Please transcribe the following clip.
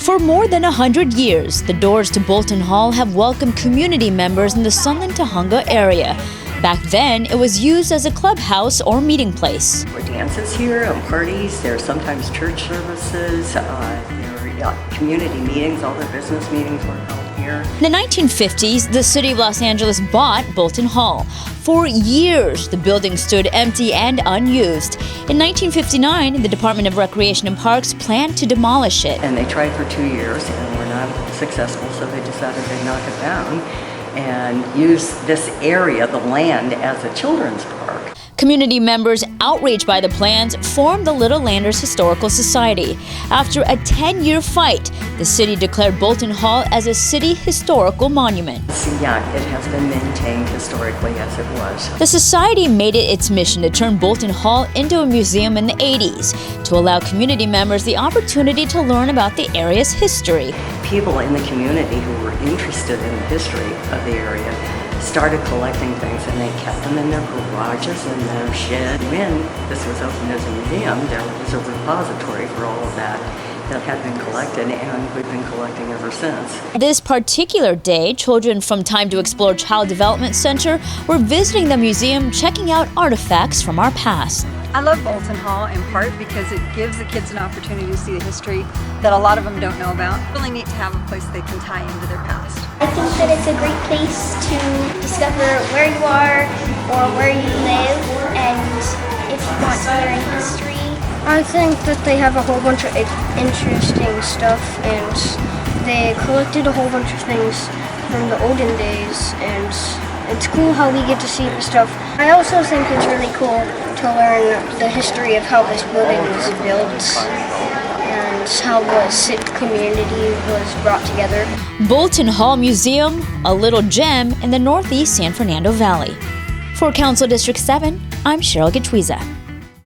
For more than 100 years, the doors to Bolton Hall have welcomed community members in the Sunland-Tujunga area. Back then, it was used as a clubhouse or meeting place. There were dances here and parties. There are sometimes church services. There are community meetings. All the business meetings were held here. In the 1950s, the city of Los Angeles bought Bolton Hall. For years, the building stood empty and unused. In 1959, the Department of Recreation and Parks planned to demolish it. And they tried for 2 years and were not successful, so they decided they'd knock it down and use this area, the land, as a children's park. Community members outraged by the plans formed the Little Landers Historical Society. After a 10-year fight, the city declared Bolton Hall as a city historical monument. Yeah, it has been maintained historically as it was. The society made it its mission to turn Bolton Hall into a museum in the 80s to allow community members the opportunity to learn about the area's history. People in the community who were interested in the history of the area started collecting things, and they kept them in their garages and their shed. When this was opened as a museum, there was a repository for all of that had been collected, and we've been collecting ever since. This particular day, children from Time to Explore Child Development Center were visiting the museum, checking out artifacts from our past. I love Bolton Hall in part because it gives the kids an opportunity to see the history that a lot of them don't know about. It's really neat to have a place they can tie into their past. I think that it's a great place to discover where you are or where you live, and if you want to learn history. I think that they have a whole bunch of interesting stuff, and they collected a whole bunch of things from the olden days, and it's cool how we get to see the stuff. I also think it's really cool to learn the history of how this building was built and how the community was brought together. Bolton Hall Museum, a little gem in the Northeast San Fernando Valley. For Council District 7, I'm Cheryl Gatwiza.